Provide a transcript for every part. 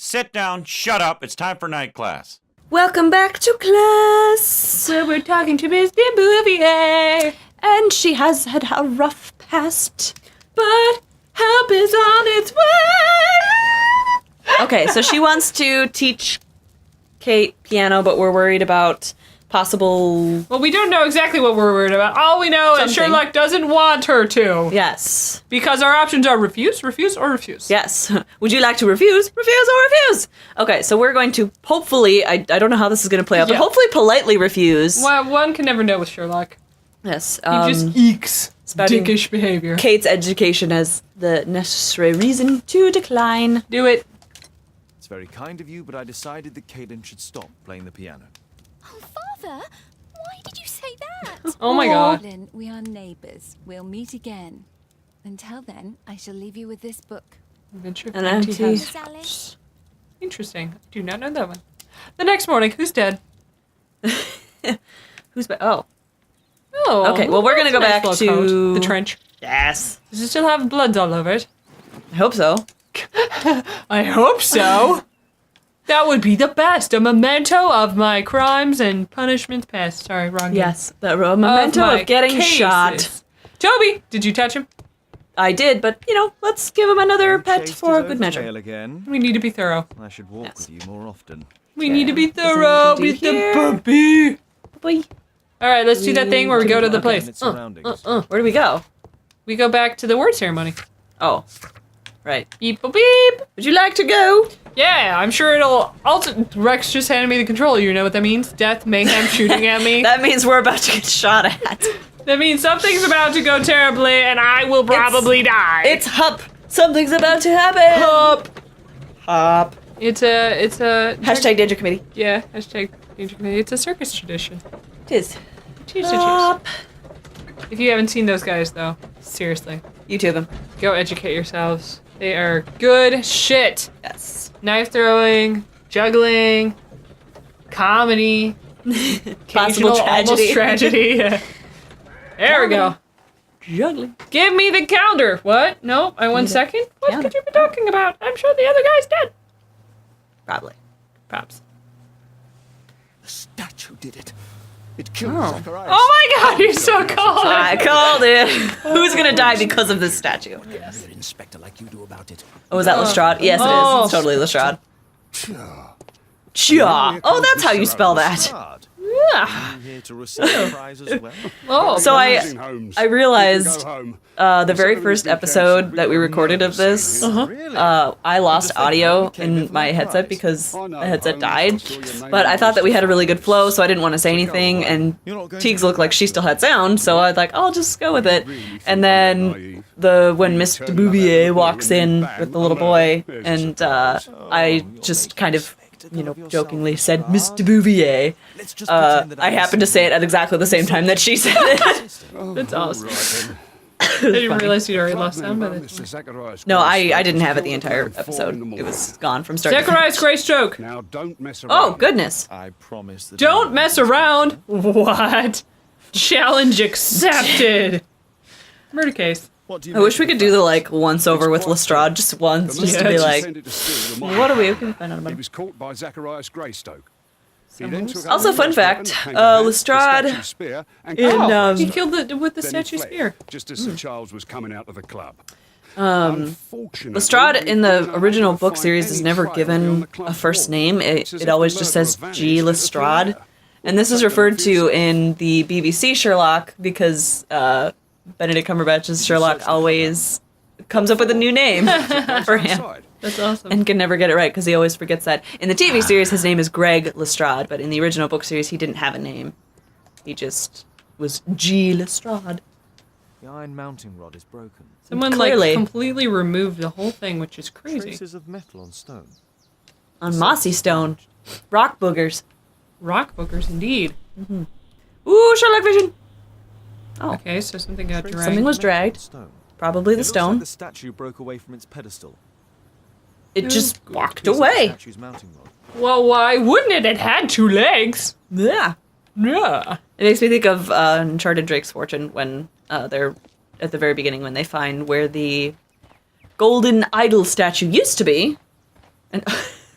Sit down, shut up, it's time for night class. Welcome back to class. Where we're talking to Miss Bouvier. And she has had a rough past. But help is on its way. Okay, so she wants to teach Kate piano, but we're worried about possible... Well, we don't know exactly what we're worried about. All we know is Sherlock doesn't want her to. Yes. Because our options are refuse, refuse, or refuse. Yes. Would you like to refuse, refuse, or refuse? Okay, so we're going to hopefully, I don't know how this is going to play out, but hopefully politely refuse. Well, one can never know with Sherlock. Yes. He just eeks dickish behavior. Kate's education as the necessary reason to decline. Do it. It's very kind of you, but I decided that Caitlin should stop playing the piano. Oh, Father, why did you say that? Oh my God. Caitlin, we are neighbours. We'll meet again. Until then, I shall leave you with this book. Adventure of An Empty empty- House. Sally. Interesting. I do not know that one. The next morning, who's dead? Who's... Oh. Oh. Okay, well, we're gonna that's a go nice back little to- coat. The trench. Yes. Does it still have bloods all over it? I hope so. I hope so. That would be the best. A memento of my crimes and punishments past. Sorry, wrong game. Yes, the memento my of getting cases. shot. Toby, did you touch him? I did, but, let's give him another pet Chased for his good own measure. tail again. We need to be thorough. I should walk Yes. with you more often. We need to be Is there anything thorough we with can do the here? puppy. Boy. All right, let's do that thing where we go to the In place. its surroundings. Where do we go? We go back to the word ceremony. Oh, right. Beep, boop, beep. Would you like to go? Yeah, I'm sure it'll... Also, Rex just handed me the controller. You know what that means? Death, mayhem, shooting at me. That means we're about to get shot at. That means something's about to go terribly, and I will probably die. It's Hup. Something's about to happen. Hup. Hup. It's a... Hashtag Danger Committee. Yeah, hashtag Danger Committee. It's a circus tradition. It is. Cheers to cheers. Hup. If you haven't seen those guys, though, seriously, YouTube them. go educate yourselves. They are good shit. Yes. Knife throwing, juggling, comedy, Possible occasional tragedy. almost tragedy. Yeah. There we go. Juggling. Give me the counter. What? No, I won second? What counter. could you be talking about? I'm sure the other guy's dead. Probably. Perhaps. The statue did it. It killed Oh. Zacharias. Oh my god, you're so cold. I called it. Who's gonna die because of this statue? What can an inspector like you do about it? Oh, is that Lestrade? Yes, it is. Oh. It's totally Lestrade. Phew. Chia. Oh, that's how you spell that. Lestrade, Yeah. are you here to receive a prize as well? Oh, So Amazing, Holmes. I realized You can go home. the very first episode that we recorded of this, Really? I lost audio in my headset because the headset died. But I thought that we had a really good flow, so I didn't want to say anything. And Teagues looked like she still had sound, so I was like, I'll just go with it. And then when Mr. Bouvier walks in with the little boy, and I just kind of, jokingly said, Mr. Bouvier. Let's just pretend that I happened to say it at exactly the same time that she said it. that's awesome. I didn't realize you'd already lost sound by this. No, I didn't have it the entire episode. It was gone from start to Zacharias finish. Greystroke. Now don't mess around. Oh, goodness. I promise that Don't mess around. What? Challenge accepted. Murder case. What do you I wish we could do the, once over with Lestrade just once, just to be like, what are we going to find out about He him? was caught by Zacharias Greystoke. He Someone then was- took Also, out fun the fact, weapon, hand Lestrade the statue spear, and in, killed him. He killed it with the Then he statue fled, spear. just as Sir Charles was coming out of the club. Lestrade in the original book series is never given a first name. It always just says G. Lestrade. And this is referred to in the BBC Sherlock because Benedict Cumberbatch's Sherlock always comes up with a new name for him. That's awesome. And can never get it right because he always forgets that. In the TV series, his name is Greg Lestrade, but in the original book series, he didn't have a name. He just was G. Lestrade. The iron mounting rod is broken. Someone Clearly. completely removed the whole thing, which is crazy. Traces of metal on stone. On mossy stone. Rock boogers. Rock bookers, indeed. Ooh, Sherlock vision! Oh, Okay, so something got dragged. something was Metal on dragged. stone. Probably It the looks stone. like the statue broke away from its pedestal. It just walked Piece of the away. statue's mounting rod. Well, why wouldn't it? It had 2 legs. Yeah. Yeah. It makes me think of Uncharted Drake's Fortune when they're at the very beginning when they find where the golden idol statue used to be. And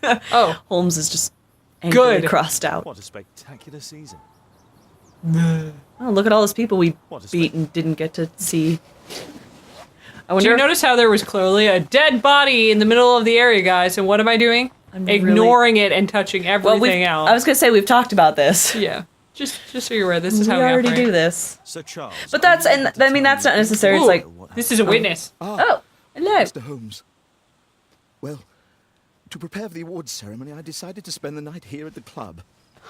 Oh, Holmes is just angrily Good. crossed out. What a spectacular season. Oh, look at all those people we What a beat and didn't get to see. I do wonder you if- notice how there was clearly a dead body in the middle of the area, guys? And what am I doing? I'm really- Ignoring it and touching Well, everything else. I was gonna say we've talked about this. Yeah, just so you're aware, this is We how we already operate. do this. Sir Charles. But that's and I mean that's not necessary. It's Ooh, like this is a witness. oh hello. Mr. Holmes. Well, to prepare for the awards ceremony, I decided to spend the night here at the club.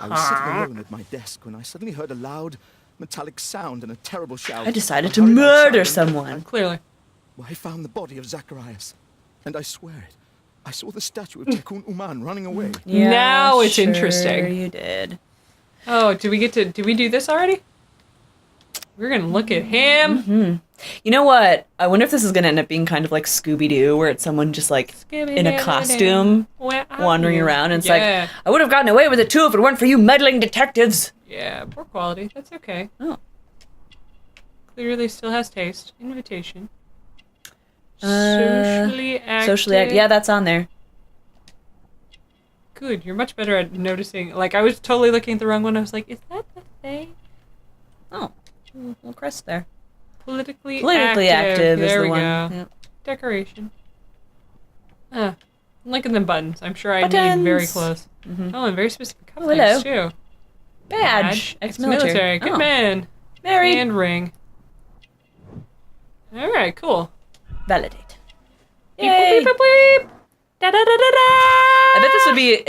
I was sitting alone at my desk when I suddenly heard a loud, metallic sound and a terrible shout. I decided I to hurried murder outside and someone. Clearly. I found the body of Zacharias, and I swear it. I saw the statue of Tikkun Uman running away. Yeah, Now it's sure interesting. You did. Oh, did we do this already? We're gonna look at him. You know what? I wonder if this is gonna end up being kind of like Scooby Doo, where it's someone just like in a costume Where are wandering you? around, and it's Yeah. like I would have gotten away with it too if it weren't for you meddling detectives. Yeah, poor quality. That's okay. Oh. Clearly still has taste. Invitation. Uh, Socially active. Socially active. Yeah, that's on there. Good. You're much better at noticing. Like, I was totally looking at the wrong one. I was like, is that the thing? Oh, little crest there. Politically active. is There the we one. go. Yep. Decoration. I'm liking the buttons. I'm sure I need Buttons. very close. Mhm. Oh, and very specific Oh, hello. cufflinks, too. Badge. Ex-military. Good Oh. man. Married. And ring. All right, cool. Validate. Beep, Yay. boop, beep, boop, beep. Da, da, da, da, da. I bet this would be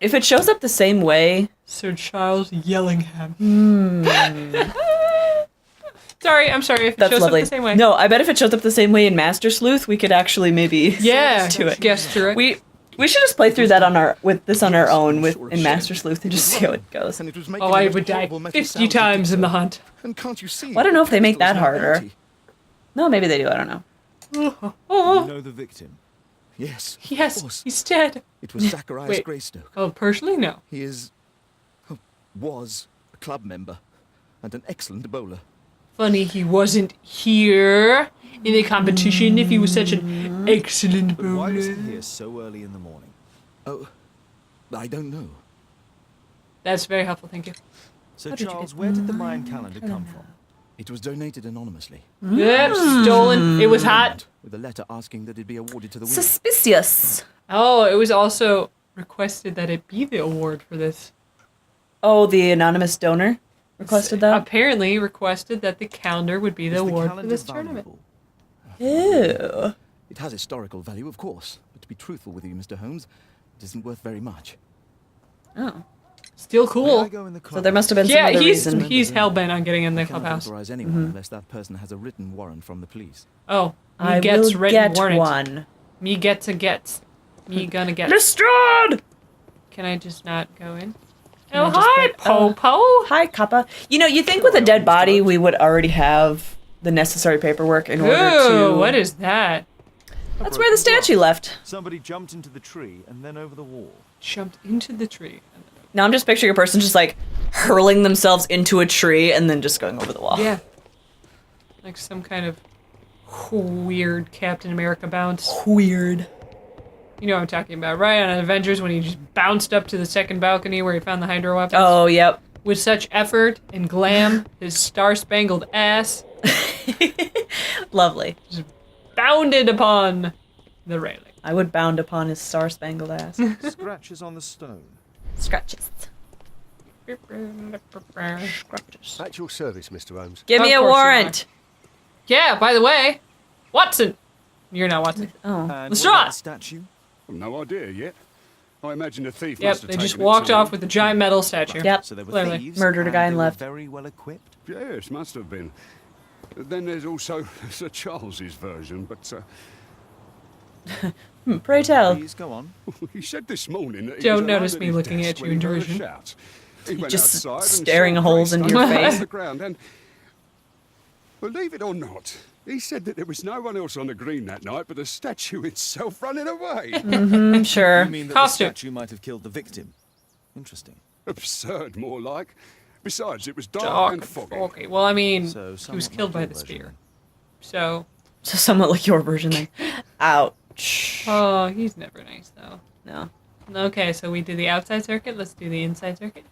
if it shows up the same way. Sir Charles Yellingham. Hmm. Sorry, I'm sorry if it That's shows lovely. up the same way. No, I bet if it shows up the same way in Master Sleuth, we could actually maybe Yeah, do it. guess through it. We should just play through that on our own with Sure in should. Master Sleuth and just see how it goes. And it was making Oh, the I most would die horrible metal 50 sounds it times did in the so. hunt. And can't you see? Well, I don't know if they make that Crystals were harder. empty. No, maybe they do. I don't know. You know the victim. Yes. Of Yes, course. he's dead. It was Zacharias Wait. Greystoke. Oh, personally, no. He was a club member and an excellent bowler. Funny he wasn't here in the competition if he was such an excellent But why is he bowler. here so early in the morning? Oh, I don't know. That's very helpful, thank you. Sir did you Charles, get where did the Mayan calendar come from? It was donated anonymously. Yep, stolen. It was hot. With a letter asking that it be awarded to the winner. Suspicious. Oh, it was also requested that it be the award for this. Oh, the anonymous donor requested that. Apparently requested that the calendar would be the Is award for calendar this tournament. valuable? Ew. It has historical value, of course. But to be truthful with you, Mr. Holmes, it isn't worth very much. Oh, Still May I cool. go in the so club? there must have been some Yeah, other he's reason. he's hell bent on getting in the I cannot clubhouse. authorize anyone unless that person has a written warrant from the police. Oh, me I gets will written get warrant. one. Me gets a gets. Me gonna get. Lestrade! Can I just not go in? Can Oh, I just hi, put- oh. Popo. Hi, Kappa. You know, you think with a dead body we would already have the necessary paperwork in order Ooh, to. what is that? That's where the statue left. Somebody jumped into the tree and then over the wall. Jumped into the tree. Now I'm just picturing a person just like hurling themselves into a tree and then just going over the wall. Yeah. Like some kind of weird Captain America bounce. Weird. You know what I'm talking about, right? On Avengers when he just bounced up to the second balcony where he found the hydro weapons. Oh, yep. With such effort and glam, his star-spangled ass Lovely. bounded upon the railing. I would bound upon his star-spangled ass. Scratches on the stone. Scratches. At your service, Mr. Holmes. Give me Of a course you warrant. Yeah, by the way, Watson. You're not Watson. Oh. And Let's what draw. about the statue? I've no idea yet. I imagine the thief Yep, must have they just taken it walked to- off with the giant metal statue. Yep. So they were Clearly. thieves. Murdered a guy and they were left. Very well equipped. Yes, must have been. Then there's also Sir Charles's version, but Pray tell. Please go on. he said this morning that he Don't was notice alone me his looking desk at when you in he heard a derision. shout. He went Just outside and staring saw holes into your Greystoke face. on the ground and, believe it or not, he said that there was no one else on the green that night but the statue itself running away. I'm sure. You mean that Costume. the statue might have killed the victim? Interesting. Absurd, more like. Besides, it was dark Dark and and foggy. foggy. Well, I mean, So he was somewhat killed by like the your version spear. then. So, So somewhat like your version then. Ouch. oh, he's never nice though. No. Okay, so we do the outside circuit. Let's do the inside circuit.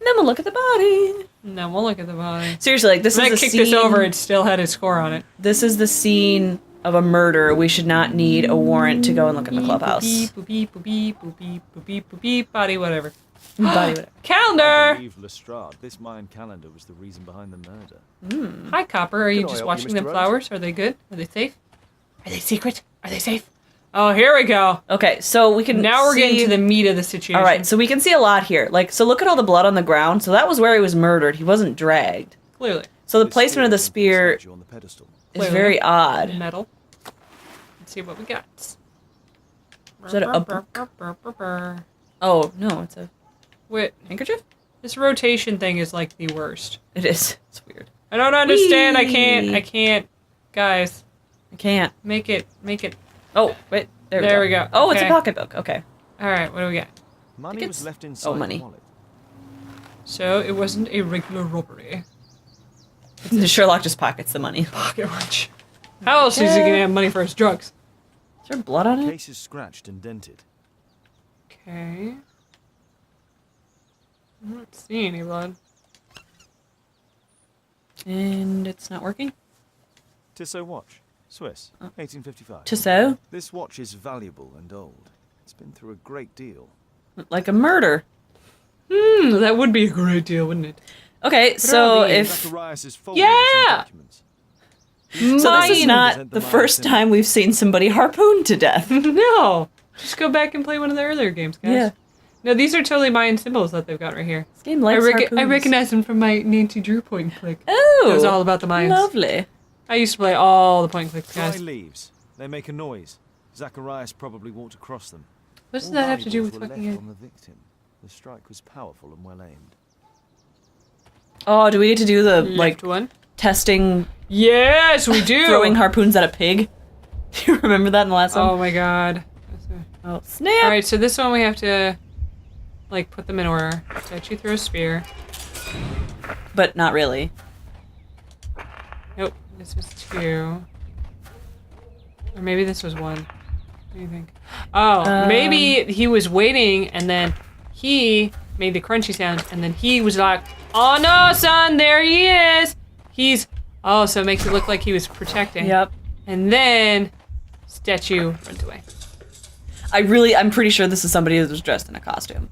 And then we'll look at the body. And then we'll look at the body. Seriously, like, this When I is the kicked scene. this over, it still had its score on it. This is the scene of a murder. We should not need a warrant to go and look in the clubhouse. Boop beep, boop beep, boop beep, boop beep, boop beep, body, whatever. Body, whatever. I Calendar! believe Lestrade, this Mayan calendar was the reason behind the murder. Hi, Copper. Are you Can I just help you, watching Mr. them Rose? flowers? Are they good? Are they safe? Are they secret? Are they safe? Oh, here we go. Okay, so we can Now we're see... getting to the meat of the situation. All right, so we can see a lot here. Like, so look at all the blood on the ground. So that was where he was murdered. He wasn't dragged. Clearly. So the This placement of the spear spear on the pedestal. is Clearly. very odd. Metal. Let's see what we got. Is that a book? Oh, no, it's a Wait, handkerchief? this rotation thing is like the worst. It is. It's weird. I don't understand. Whee! I can't. Guys, I can't. make it. Oh, wait. There we go. Oh, it's a Okay. pocketbook. Okay. All right, what do we got? Money Tickets? was left inside money. the wallet. So it wasn't a regular robbery. Sherlock just pockets the money. Pocket watch. How else is he gonna have money for his drugs? Is there blood on it? Case is scratched and dented. Okay. I don't see any blood. And it's not working? Tissot watch. Swiss. 1855. Tissot? This watch is valuable and old. It's been through a great deal. Like a murder. That would be a great deal, wouldn't it? Okay, so are these? if... Zacharias' folder Yeah! with some documents. So this is Mine. not the first time we've seen somebody harpooned to death. No! Just go back and play one of the earlier games, guys. Yeah. No, these are totally Mayan symbols that they've got right here. This game likes I harpoons. recognize them from my Nancy Drew point and click. Oh! It was all about the Mayans. Lovely. I used to play all the point and clicks, Dry guys. leaves. They make a noise. Zacharias probably walked across them. What does All that have to do with valuables were fucking left it? on the victim. The strike was powerful and well aimed. Oh, do we need to do the, like, Left one? testing, Yes, we do! throwing harpoons at a pig? Do you remember that in the last Oh one? my god. Oh, snap! Alright, so this one we have to, like, put them in order. Statue throw a spear. But not really. Nope, this was 2. Or maybe this was 1. What do you think? Oh, maybe he was waiting and then he made the crunchy sound and then he was like, oh no, son, there he is! Oh, so it makes it look like he was protecting. Yep. And then, statue runs away. I'm pretty sure this is somebody that was dressed in a costume.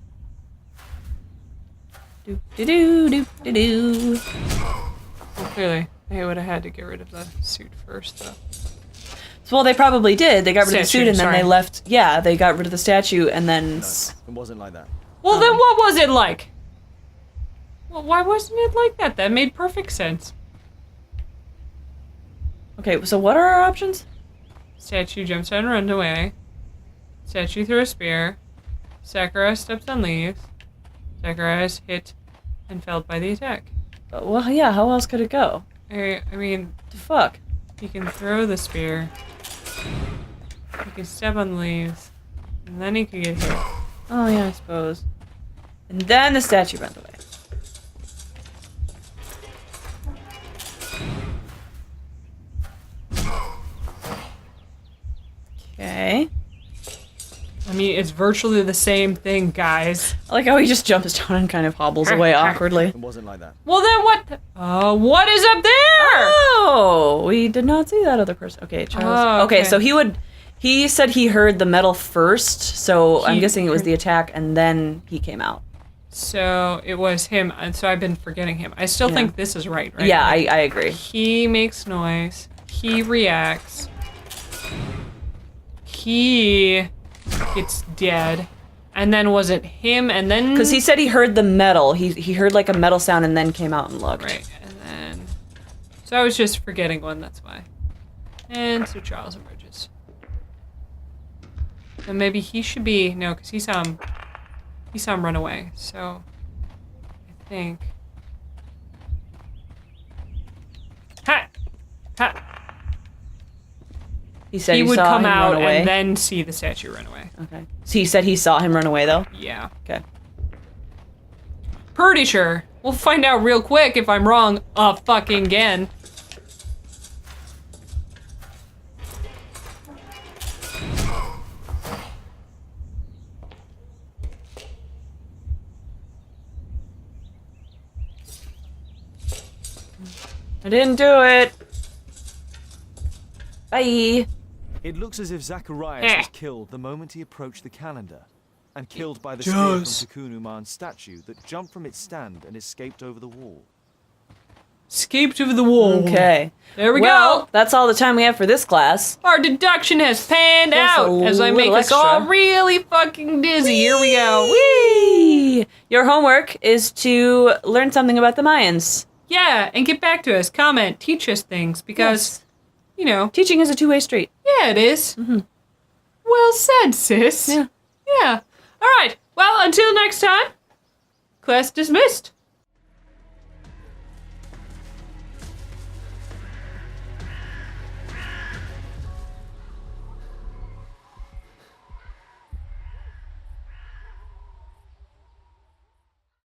Do do do do do do. Well, clearly, they would have had to get rid of the suit first, though. Well, they probably did. They got rid of the Statue, suit and then sorry. they left. Yeah, they got rid of the statue and then. It wasn't like that. Well, then what was it like? Well, why wasn't it like that? That made perfect sense. Okay, so what are our options? Statue jumps out and runs away. Statue threw a spear. Zacharias steps on leaves. Zacharias hit and felled by the attack. Well, yeah. How else could it go? I mean, The fuck? he can throw the spear. He can step on the leaves. And then he could get hit. Oh yeah, I suppose. And then the statue runs away. Okay. I mean, it's virtually the same thing, guys. I like how he just jumps down and kind of hobbles away awkwardly. It wasn't like that. Well, then what is up there? Oh, we did not see that other person. Okay, Charles. Oh, okay, okay. so he said he heard the metal first, so I'm He guessing it was heard- the attack and then he came out. So it was him, and so I've been forgetting him. I still Yeah. think this is right? Yeah, I agree. He makes noise. He reacts. He gets dead. And then was it him and then... Because he said he heard the metal. He heard like a metal sound and then came out and looked. Right, and then... So I was just forgetting one, that's why. And so Charles emerges. And maybe he should be... No, because he saw him run away, so... I think... Ha! Ha! He said He would saw come him out run away. and then see the statue run away. Okay. So he said he saw him run away though? Yeah. Okay. Pretty sure. We'll find out real quick if I'm wrong fucking again. I didn't do it. Bye. It looks as if Zacharias Eh. was killed the moment he approached the calendar, and killed by the spear from does. Tikkun Uman's statue that jumped from its stand and escaped over the wall. Escaped over the wall. Okay. There we Well, go. that's all the time we have for this class. Our deduction has panned Plus out a as I make little us all extra. really fucking dizzy. Here we go. Whee! Your homework is to learn something about the Mayans. Yeah, and get back to us. Comment. Teach us things because, you know, Teaching is a two-way street. yeah, it is. Well said, sis. Yeah. Yeah. All right. Well, until next time, class dismissed.